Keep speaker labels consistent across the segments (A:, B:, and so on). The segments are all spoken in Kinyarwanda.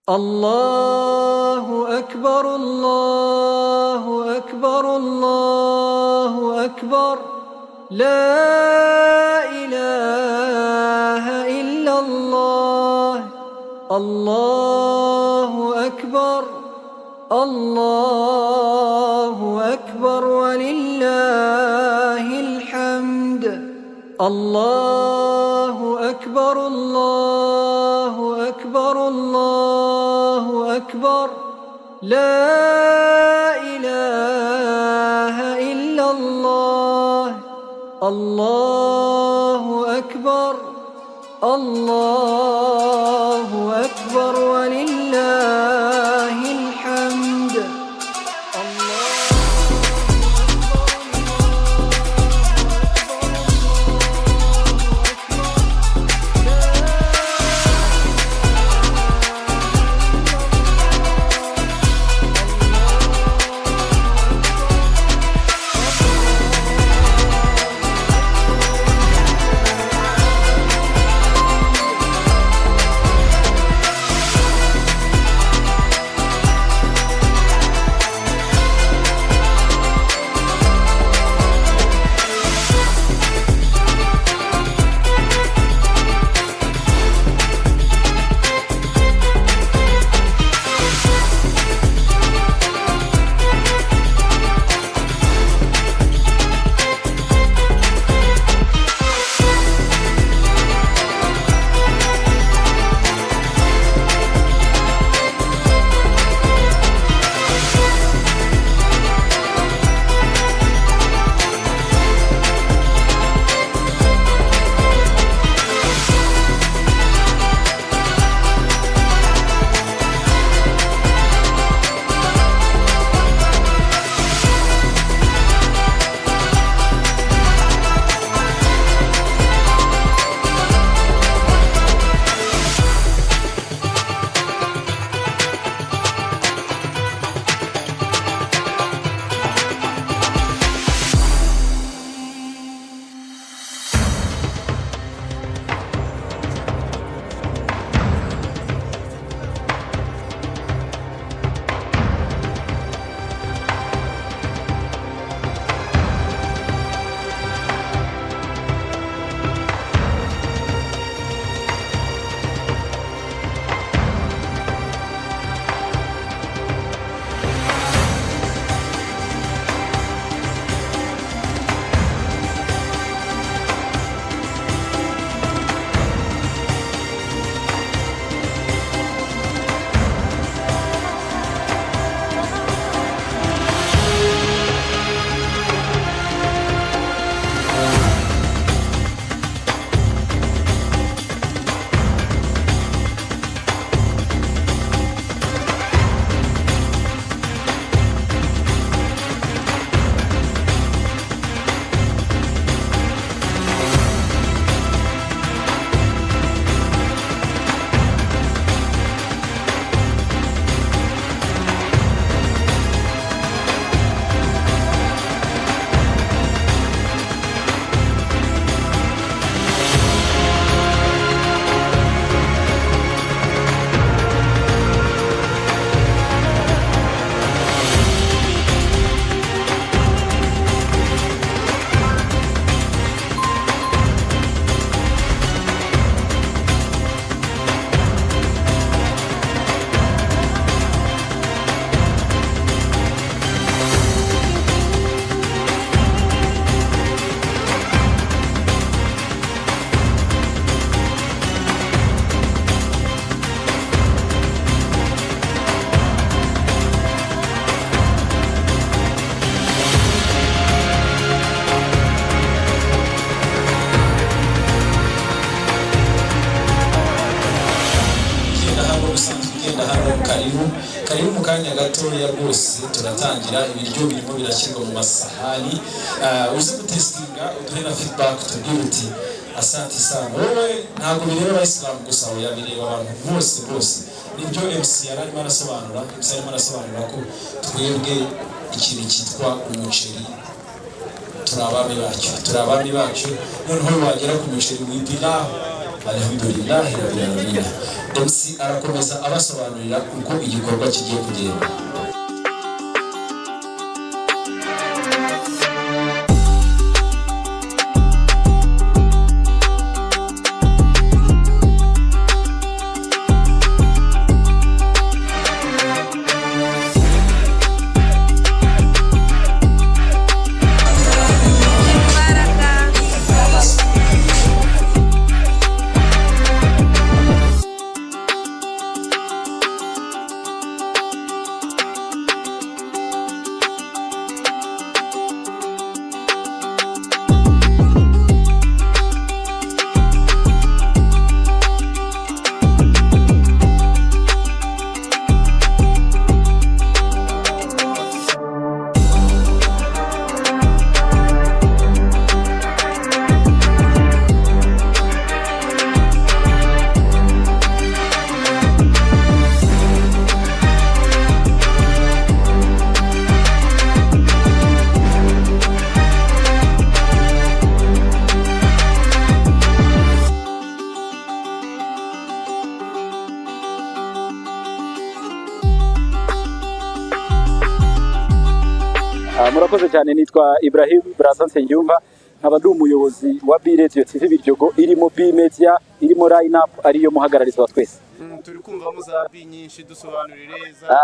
A: الله أكبر الله أكبر الله أكبر لا إله إلا الله الله أكبر الله أكبر ولله الحمد الله أكبر الله أكبر الله أكبر لا إله إلا الله الله أكبر الله أكبر ولله الحمد
B: karibu mu kanya gatoya rwose turatangira ibiryo birimo birashyirwa mu masahani uzi gutestinga uduhe na feedback tubwire uti asante sana wowe ntabwo bireba abayisilamu gusa oya bireba abantu bose nibyo MC yarimo arasobanura ko twebwe ikintu cyitwa umuceri turabami bacu noneho wagera ku muceri w'ibiraho alhamdulillah rabbil alamin. MC arakomeza abasobanurira uko igikorwa kigiye kugenda.
C: Murakoze cyane, nitwa Ibrahim Brasanse Njumva, nkaba ndi umuyobozi wa Radio TV Biryogo irimo B Media, irimo line up ariyo muhagarariza wa twese.
D: Turi kumva muza Byinshi dusobanurire za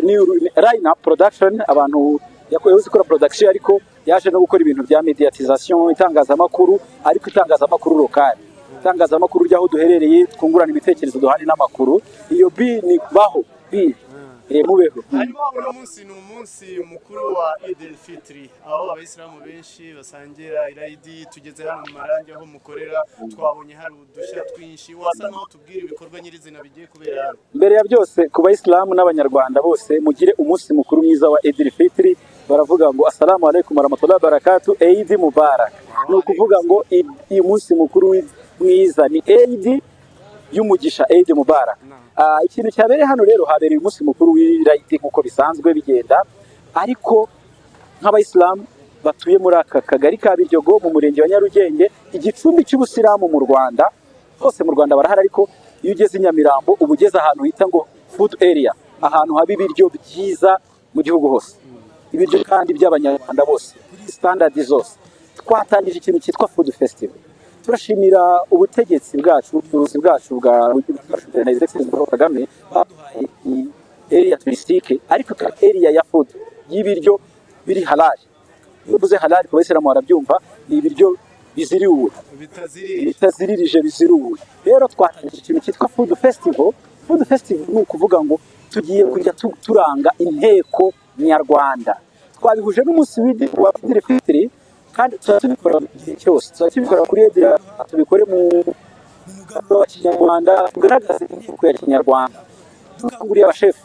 C: ni line up production, abantu yakorewe gukora production ariko yaje no gukora ibintu bya mediatisation, itangazamakuru, ariko itangazamakuru lokali, itangazamakuru ryaho duherereye twungurana ibitekerezo duhane n'amakuru. Iyo B ni baho B Mubeho.
D: Hanyuma uno munsi ni umunsi mukuru wa Fitr, aho abayisilamu benshi basangira irayidi. Tugeze hano mu marangi aho mukorera, twabonye hari udushya twinshi. Wasa naho tubwira ibikorwa nyirizina bigiye kubera hano.
C: Mbere ya byose ku bayisilamu n'abanyarwanda bose mugire umunsi mukuru mwiza wa Fitr. Baravuga ngo assalamu alaikum warahmatullahi wabarakatuh, Eid Mubarak. Ni ukuvuga ngo uyu munsi mukuru mwiza ni Eid y'umugisha, Eid Mubarak. Ikintu cyabereye hano rero, habereye umunsi mukuru w'irayidi nkuko bisanzwe bigenda, ariko nk'abayisilamu batuye muri aka kagari ka Biryogo mu murenge wa Nyarugenge, igicumbi cy'ubusilamu mu Rwanda hose. Mu Rwanda barahari, ariko iyo ugeze i Nyamirambo uba ugeze ahantu hita ngo food area, ahantu haba ibiryo byiza mu gihugu hose, ibiryo kandi by'abanyarwanda bose kuri standard zose. Twatangije ikintu cyitwa food festival. Turashimira ubutegetsi bwacu, ubuyobozi bwacu bwa Paul Kagame, baduhaye area touristique, ariko area ya food y'ibiryo biri halal. Ubuze halal ku bayisilamu barabyumva, ni ibiryo biziriwe, bitaziririje biziriwe. Rero twatangije ikintu cyitwa food festival. Food festival ni ukuvuga ngo tugiye kujya turanga inteko nyarwanda. Twabihuje n'umunsi wa Fitr, kandi tuzabikora igihe cyose. Tuzabikora kuri Edira, tubikore mu mugambi wa Kinyarwanda, tugaragaze inteko ya Kinyarwanda, tukanguriye abashefu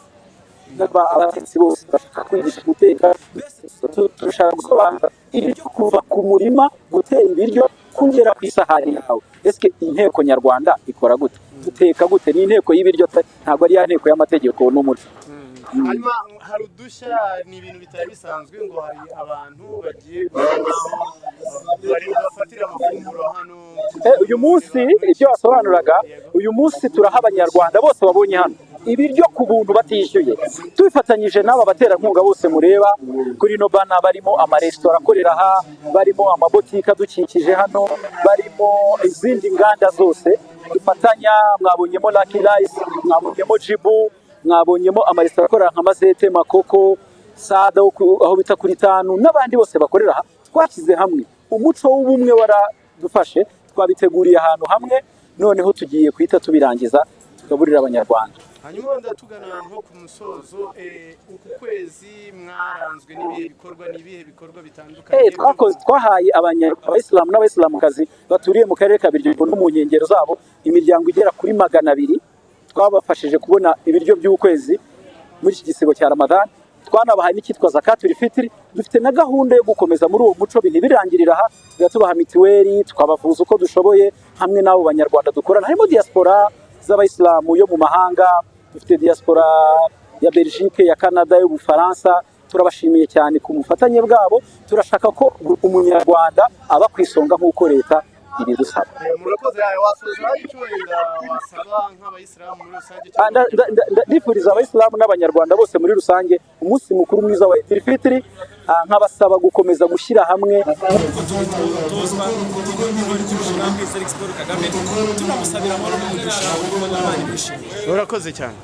C: n'abatetsi bose bashaka kwigisha guteka. Turashaka gusobanura ibiryo kuva ku murima, gutera ibiryo kugera ku isahani yawe. Ese inteko nyarwanda ikora gute? Duteka gute? Ni inteko y'ibiryo, ntabwo ari ya nteko y'amategeko n'umuco.
D: Hanyuma hari udushya, ni ibintu bitari bisanzwe ngo hari abantu bagiye bari bafatira amafunguro hano.
C: Uyu munsi ibyo wasobanuraga, uyu munsi turaha abanyarwanda bose babonye hano ibiryo ku buntu batishyuye, tubifatanyije n'aba baterankunga bose mureba kuri no bana, barimo amaresitora akorera aha, barimo amabotike adukikije hano, barimo izindi nganda zose dufatanya. Mwabonyemo Lucky Rice, mwabonyemo Jibu, mwabonyemo amaresitora akorera nka Mazete, Makoko, Sada aho bita kuri Tanu, n'abandi bose bakorera aha. Twashyize hamwe, umuco w'ubumwe waradufashe, twabiteguriye ahantu hamwe, noneho tugiye kwita tubirangiza tugaburira abanyarwanda.
D: Hanyuma ndatugana nko ku musozo, uku kwezi mwaranzwe n'ibihe bikorwa bitandukanye.
C: Twahaye abayisilamu n'abayisilamukazi baturiye mu karere ka Biryogo no mu nkengero zabo imiryango igera kuri 200. Twabafashije kubona ibiryo by'ukwezi muri iki gisigo cya Ramadan. Twanabahaye n'icyitwa Zakatul Fitr. Dufite na gahunda yo gukomeza muri uwo muco, bintu birangirira aha, tubaha mitiweli, tukabavuza uko dushoboye, hamwe n'abo banyarwanda dukorana. Harimo diaspora z'abayisilamu yo mu mahanga, dufite diaspora ya Belgique, ya Canada, yo Bufaransa. Turabashimiye cyane ku mufatanye bwabo. Turashaka ko umunyarwanda aba kwisonga nk'uko leta ibidusaba.
D: murakoze wasoza icyo wenda wasaba nk'abayisilamu muri rusange
C: ndifuriza abayisilamu n'abanyarwanda bose muri rusange umunsi mukuru mwiza wa Idil Fitr, nkabasaba gukomeza gushyira hamwe
E: tuzwa n'intore Felix Paul Kagame tunamusabira amahoro n'umugisha n'abandi bishimye.
D: urakoze cyane.